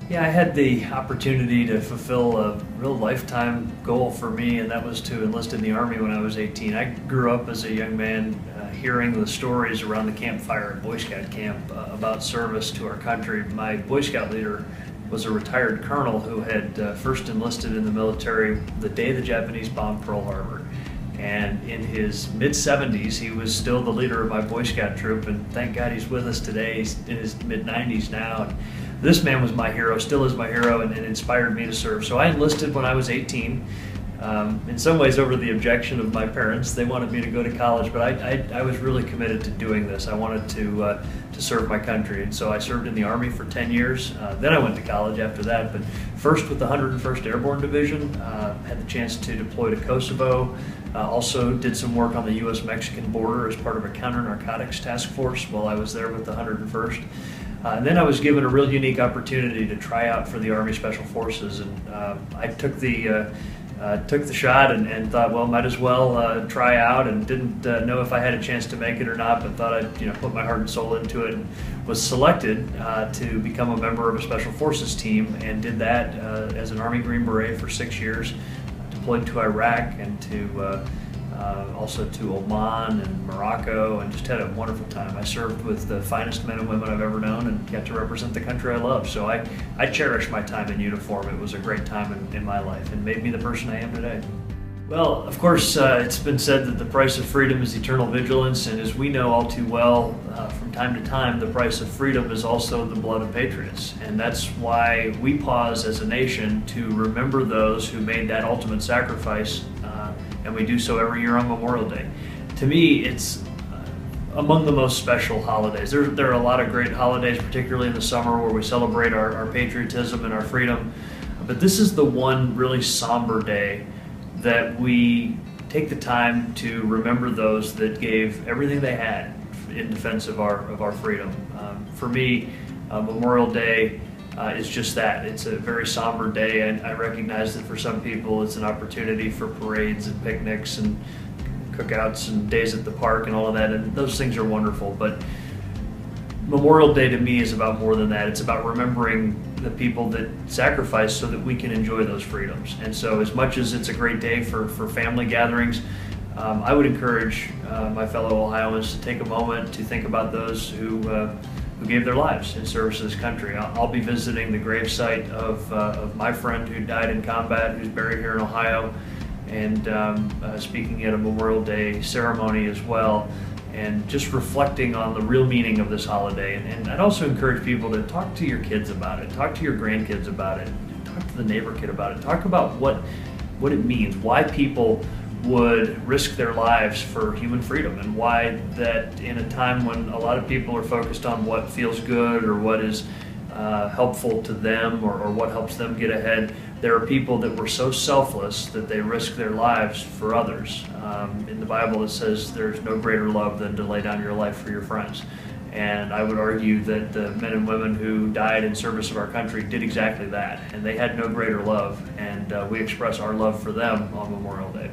Yeah, I had the opportunity to fulfill a real lifetime goal for me, and that was to enlist in the Army when I was 18. I grew up as a young man hearing the stories around the campfire at Boy Scout camp about service to our country. My Boy Scout leader was a retired colonel who had first enlisted in the military the day the Japanese bombed Pearl Harbor. And in his mid-70s, he was still the leader of my Boy Scout troop, and thank God he's with us today. He's in his mid-90s now. And this man was my hero, still is my hero, and inspired me to serve. So I enlisted when I was 18, in some ways over the objection of my parents. They wanted me to go to college, but I was really committed to doing this. I wanted to serve my country, and so I served in the Army for 10 years. Then I went to college after that, but first with the 101st Airborne Division, had the chance to deploy to Kosovo. Also did some work on the U.S.-Mexican border as part of a counter-narcotics task force while I was there with the 101st. And then I was given a real unique opportunity to try out for the Army Special Forces, and I took the shot and thought, well, might as well try out, and didn't know if I had a chance to make it or not, but thought I'd put my heart and soul into it, and was selected to become a member of a Special Forces team, and did that as an Army Green Beret for 6 years. Deployed to Iraq and to also to Oman and Morocco, and just had a wonderful time. I served with the finest men and women I've ever known and got to represent the country I love. So I cherish my time in uniform. It was a great time in my life and made me the person I am today. Well, of course, it's been said that the price of freedom is eternal vigilance, and as we know all too well, from time to time, the price of freedom is also the blood of patriots. And that's why we pause as a nation to remember those who made that ultimate sacrifice, and we do so every year on Memorial Day. To me, it's among the most special holidays. There are a lot of great holidays, particularly in the summer, where we celebrate our patriotism and our freedom, but this is the one really somber day that we take the time to remember those that gave everything they had in defense of our freedom. For me, Memorial Day is just that. It's a very somber day, and I recognize that for some people it's an opportunity for parades and picnics and cookouts and days at the park and all of that, and those things are wonderful, but Memorial Day to me is about more than that. It's about remembering the people that sacrificed so that we can enjoy those freedoms. And so as much as it's a great day for family gatherings, I would encourage my fellow Ohioans to take a moment to think about those who gave their lives in service to this country. I'll be visiting the gravesite of my friend who died in combat, who's buried here in Ohio, and speaking at a Memorial Day ceremony as well, and just reflecting on the real meaning of this holiday. And I'd also encourage people to talk to your kids about it, talk to your grandkids about it, talk to the neighbor kid about it, talk about what it means, why people would risk their lives for human freedom, and why that in a time when a lot of people are focused on what feels good or what is helpful to them or what helps them get ahead, there are people that were so selfless that they risk their lives for others. In the Bible it says there's no greater love than to lay down your life for your friends. And I would argue that the men and women who died in service of our country did exactly that. And they had no greater love, and we express our love for them on Memorial Day.